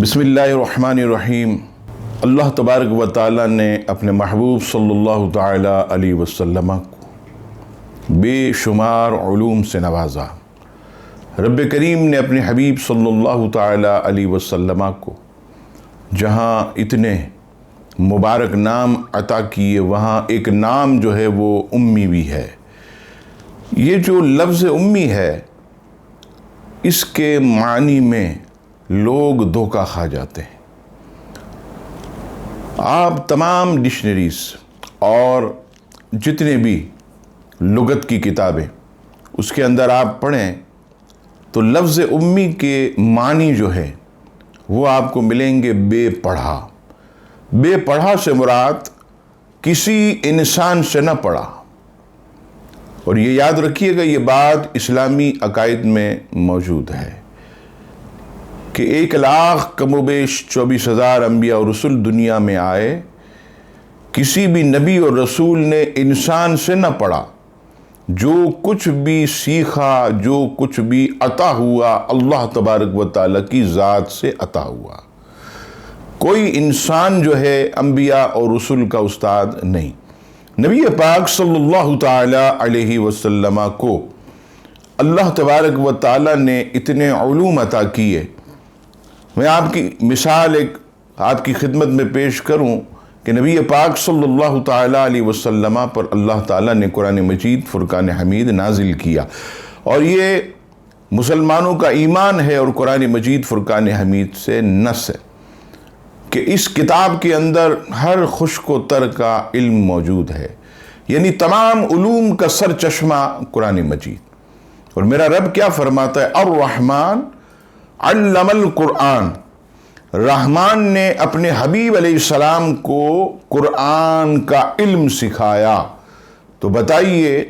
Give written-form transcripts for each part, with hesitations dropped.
بسم اللہ الرحمن الرحیم۔ اللہ تبارک و تعالیٰ نے اپنے محبوب صلی اللہ تعالیٰ علیہ وسلم کو بے شمار علوم سے نوازا۔ رب کریم نے اپنے حبیب صلی اللہ تعالیٰ علیہ وسلم کو جہاں اتنے مبارک نام عطا کیے، وہاں ایک نام جو ہے وہ امی بھی ہے۔ یہ جو لفظ امی ہے، اس کے معنی میں لوگ دھوکہ کھا جاتے ہیں۔ آپ تمام ڈکشنریز اور جتنے بھی لغت کی کتابیں اس کے اندر آپ پڑھیں تو لفظ امی کے معنی جو ہے وہ آپ کو ملیں گے بے پڑھا۔ بے پڑھا سے مراد کسی انسان سے نہ پڑھا۔ اور یہ یاد رکھیے گا، یہ بات اسلامی عقائد میں موجود ہے کہ 1,00,000 کم و بیش 24,000 انبیاء اور رسول دنیا میں آئے، کسی بھی نبی اور رسول نے انسان سے نہ پڑھا۔ جو کچھ بھی سیکھا، جو کچھ بھی عطا ہوا، اللہ تبارک و تعالیٰ کی ذات سے عطا ہوا۔ کوئی انسان جو ہے انبیاء اور رسول کا استاد نہیں۔ نبی پاک صلی اللہ تعالیٰ علیہ وسلم کو اللہ تبارک و تعالیٰ نے اتنے علوم عطا کیے۔ میں آپ کی مثال ایک آپ کی خدمت میں پیش کروں کہ نبی پاک صلی اللہ تعالیٰ علیہ وسلم پر اللہ تعالیٰ نے قرآن مجید فرقان حمید نازل کیا، اور یہ مسلمانوں کا ایمان ہے اور قرآن مجید فرقان حمید سے نص ہے کہ اس کتاب کے اندر ہر خشک و تر کا علم موجود ہے، یعنی تمام علوم کا سر چشمہ قرآن مجید۔ اور میرا رب کیا فرماتا ہے؟ الرحمن علم القرآن۔ رحمان نے اپنے حبیب علیہ السلام کو قرآن کا علم سکھایا۔ تو بتائیے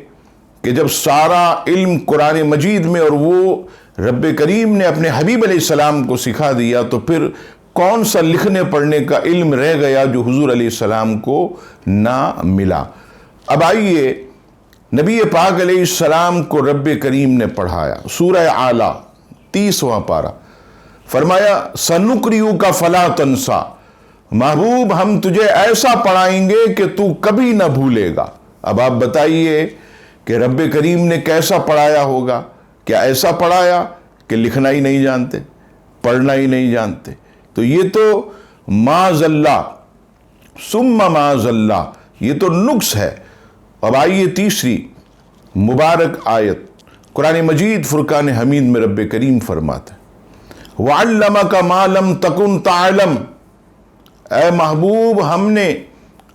کہ جب سارا علم قرآن مجید میں اور وہ رب کریم نے اپنے حبیب علیہ السلام کو سکھا دیا، تو پھر کون سا لکھنے پڑھنے کا علم رہ گیا جو حضور علیہ السلام کو نہ ملا؟ اب آئیے، نبی پاک علیہ السلام کو رب کریم نے پڑھایا۔ سورہ اعلیٰ 30واں پارہ، فرمایا سَنُقْرِئُكَ فَلَا تَنْسَى۔ محبوب ہم تجھے ایسا پڑھائیں گے کہ تو کبھی نہ بھولے گا۔ اب آپ بتائیے کہ رب کریم نے کیسا پڑھایا ہوگا؟ کیا ایسا پڑھایا کہ لکھنا ہی نہیں جانتے، پڑھنا ہی نہیں جانتے؟ تو یہ تو معاذ اللہ ثم معاذ اللہ، یہ تو نقص ہے۔ اب آئیے تیسری مبارک آیت، قرآن مجید فرقان حمید میں رب کریم فرماتا ہے وَعَلَّمَكَ مَا لَمْ تَكُنْ تَعْلَمْ۔ اے محبوب ہم نے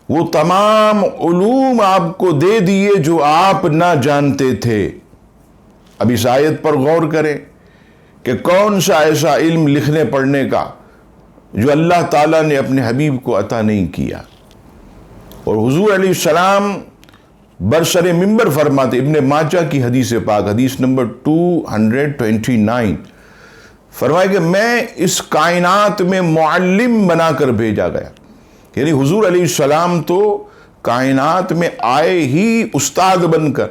وہ تمام علوم آپ کو دے دیے جو آپ نہ جانتے تھے۔ اب اس آیت پر غور کریں کہ کون سا ایسا علم لکھنے پڑھنے کا جو اللہ تعالیٰ نے اپنے حبیب کو عطا نہیں کیا۔ اور حضور علیہ السلام برسر منبر فرماتے، ابن ماجہ کی حدیث پاک، حدیث نمبر 229، فرمایا کہ میں اس کائنات میں معلم بنا کر بھیجا گیا۔ یعنی حضور علیہ السلام تو کائنات میں آئے ہی استاد بن کر،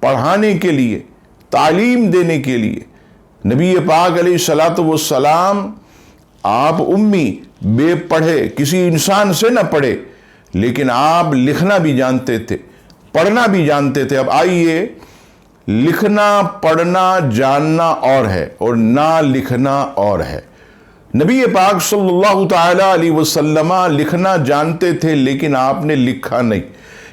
پڑھانے کے لیے، تعلیم دینے کے لیے۔ نبی پاک علیہ السلام آپ امی، بے پڑھے، کسی انسان سے نہ پڑھے، لیکن آپ لکھنا بھی جانتے تھے، پڑھنا بھی جانتے تھے۔ اب آئیے، لکھنا پڑھنا جاننا اور ہے اور نہ لکھنا اور ہے۔ نبی پاک صلی اللہ تعالیٰ علیہ وسلم لکھنا جانتے تھے، لیکن آپ نے لکھا نہیں،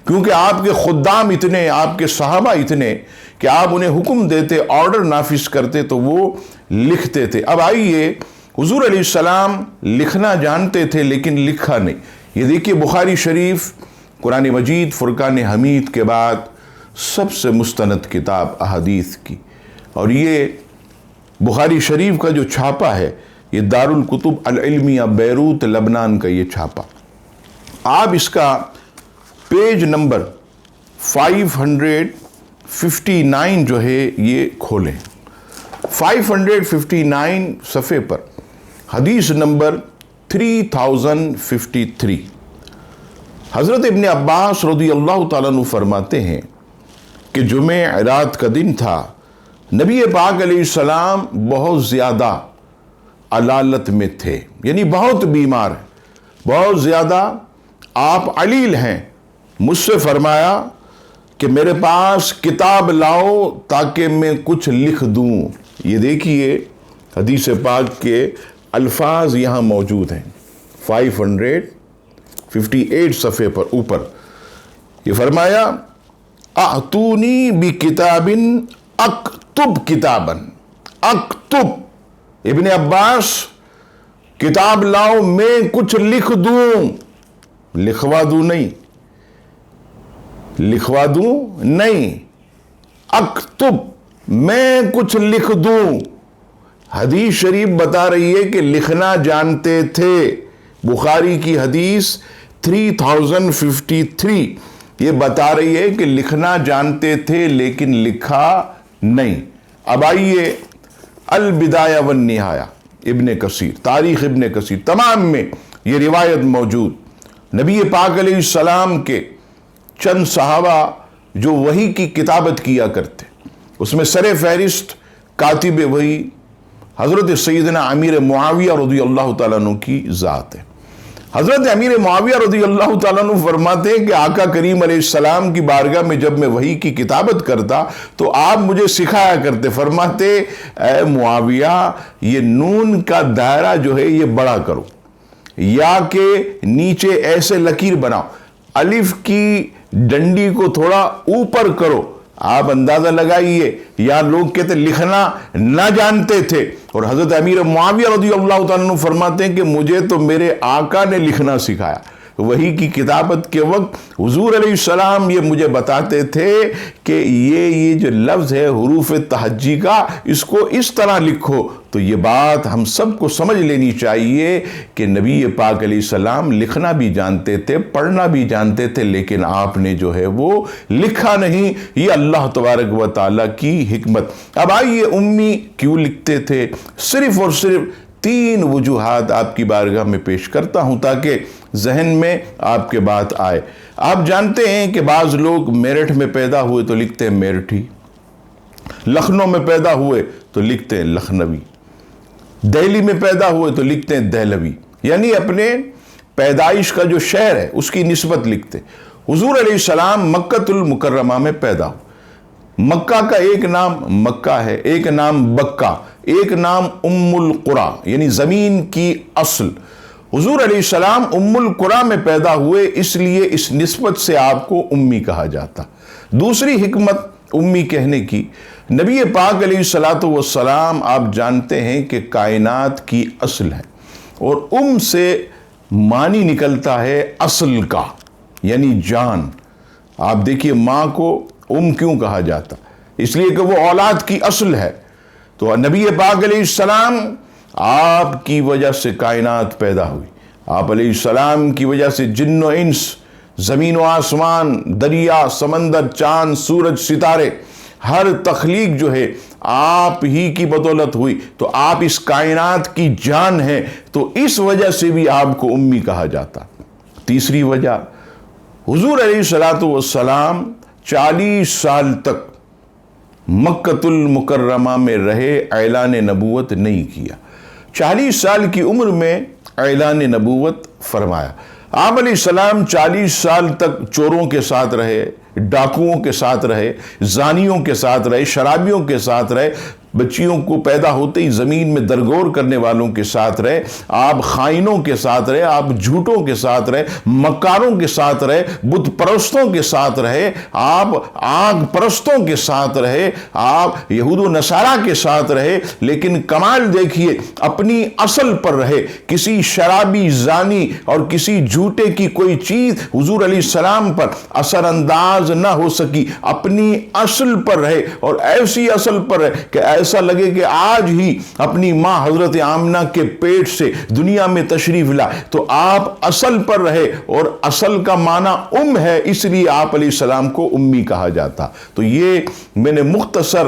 کیونکہ آپ کے خدام اتنے، آپ کے صحابہ اتنے کہ آپ انہیں حکم دیتے، آرڈر نافذ کرتے تو وہ لکھتے تھے۔ اب آئیے، حضور علیہ السلام لکھنا جانتے تھے لیکن لکھا نہیں۔ یہ دیکھیے بخاری شریف قرآن مجید فرقان حمید کے بعد سب سے مستند کتاب احادیث کی، اور یہ بخاری شریف کا جو چھاپا ہے، یہ دارالکتب العلمیہ بیروت لبنان کا یہ چھاپا۔ آپ اس کا پیج نمبر 559 جو ہے یہ کھولیں۔ 559 صفحے پر حدیث نمبر 3053، حضرت ابن عباس رضی اللہ تعالیٰ عنہ فرماتے ہیں کہ جمعہ رات کا دن تھا، نبی پاک علیہ السلام بہت زیادہ علالت میں تھے، یعنی بہت بیمار ہیں، بہت زیادہ آپ علیل ہیں۔ مجھ سے فرمایا کہ میرے پاس کتاب لاؤ تاکہ میں کچھ لکھ دوں۔ یہ دیکھیے حدیث پاک کے الفاظ یہاں موجود ہیں 558 صفحے پر اوپر۔ یہ فرمایا اعطونی بکتاب اکتب کتابا، اکتب، ابن عباس کتاب لاؤ میں کچھ لکھ دوں، لکھوا دوں نہیں، لکھوا دوں نہیں، اکتب میں کچھ لکھ دوں۔ حدیث شریف بتا رہی ہے کہ لکھنا جانتے تھے۔ بخاری کی حدیث 3053 یہ بتا رہی ہے کہ لکھنا جانتے تھے لیکن لکھا نہیں۔ اب آئیے البدایہ والنہایہ ابن کثیر، تاریخ ابن کثیر، تمام میں یہ روایت موجود۔ نبی پاک علیہ السلام کے چند صحابہ جو وحی کی کتابت کیا کرتے، اس میں سر فہرست کاتب وحی حضرت سیدنا امیر معاویہ رضی اللہ تعالیٰ عنہ کی ذات ہے۔ حضرت امیر معاویہ رضی اللہ تعالیٰ عنہ فرماتے ہیں کہ آقا کریم علیہ السلام کی بارگاہ میں جب میں وحی کی کتابت کرتا تو آپ مجھے سکھایا کرتے، فرماتے اے معاویہ یہ نون کا دائرہ جو ہے یہ بڑا کرو، یا کہ نیچے ایسے لکیر بناؤ، الف کی ڈنڈی کو تھوڑا اوپر کرو۔ آپ اندازہ لگائیے، یا لوگ کہتے لکھنا نہ جانتے تھے، اور حضرت امیر معاویہ رضی اللہ تعالیٰ عنہ فرماتے ہیں کہ مجھے تو میرے آقا نے لکھنا سکھایا۔ وحی کی کتابت کے وقت حضور علیہ السلام یہ مجھے بتاتے تھے کہ یہ جو لفظ ہے حروف تہجی کا، اس کو اس طرح لکھو۔ تو یہ بات ہم سب کو سمجھ لینی چاہیے کہ نبی پاک علیہ السلام لکھنا بھی جانتے تھے، پڑھنا بھی جانتے تھے، لیکن آپ نے جو ہے وہ لکھا نہیں۔ یہ اللہ تبارک و تعالیٰ کی حکمت۔ اب آئیے امی کیوں لکھتے تھے؟ صرف اور صرف 3 وجوہات آپ کی بارگاہ میں پیش کرتا ہوں تاکہ ذہن میں آپ کے بات آئے۔ آپ جانتے ہیں کہ بعض لوگ میرٹھ میں پیدا ہوئے تو لکھتے ہیں میرٹھی، لکھنؤ میں پیدا ہوئے تو لکھتے ہیں لکھنوی، دہلی میں پیدا ہوئے تو لکھتے ہیں دہلوی، یعنی اپنے پیدائش کا جو شہر ہے اس کی نسبت لکھتے۔ حضور علیہ السلام مکہ المکرمہ میں پیدا ہوئے۔ مکہ کا ایک نام مکہ ہے، ایک نام بکہ، ایک نام ام القریٰ یعنی زمین کی اصل۔ حضور علیہ السلام ام القریٰ میں پیدا ہوئے، اس لیے اس نسبت سے آپ کو امی کہا جاتا۔ دوسری حکمت امی کہنے کی، نبی پاک علیہ السلام آپ جانتے ہیں کہ کائنات کی اصل ہے، اور سے معنی نکلتا ہے اصل کا، یعنی جان۔ آپ دیکھیے ماں کو کیوں کہا جاتا؟ اس لیے کہ وہ اولاد کی اصل ہے۔ تو نبی پاک علیہ السلام آپ کی وجہ سے کائنات پیدا ہوئی، آپ علیہ السلام کی وجہ سے جن و انس، زمین و آسمان، دریا، سمندر، چاند، سورج، ستارے، ہر تخلیق جو ہے آپ ہی کی بدولت ہوئی۔ تو آپ اس کائنات کی جان ہیں، تو اس وجہ سے بھی آپ کو امی کہا جاتا۔ تیسری وجہ، حضور علیہ السلام 40 سال تک مکہ المکرمہ میں رہے، اعلان نبوت نہیں کیا۔ 40 سال کی عمر میں اعلان نبوت فرمایا۔ آپ علیہ السلام 40 سال تک چوروں کے ساتھ رہے، ڈاکوؤں کے ساتھ رہے، زانیوں کے ساتھ رہے، شرابیوں کے ساتھ رہے، بچیوں کو پیدا ہوتے ہی زمین میں درگور کرنے والوں کے ساتھ رہے، آپ خائنوں کے ساتھ رہے، آپ جھوٹوں کے ساتھ رہے، مکاروں کے ساتھ رہے، بت پرستوں کے ساتھ رہے، آپ آگ پرستوں کے ساتھ رہے، آپ یہود و نصارہ کے ساتھ رہے، لیکن کمال دیکھیے اپنی اصل پر رہے۔ کسی شرابی، زانی اور کسی جھوٹے کی کوئی چیز حضور علیہ السلام پر اثر انداز نہ ہو سکی، اپنی اصل پر رہے، اور ایسی اصل پر رہے کہ ایسا لگے کہ آج ہی اپنی ماں حضرت آمنہ کے پیٹ سے دنیا میں تشریف لائے۔ تو آپ اصل پر رہے، اور اصل کا معنی ہے، اس لیے آپ علیہ السلام کو امی کہا جاتا۔ تو یہ میں نے مختصر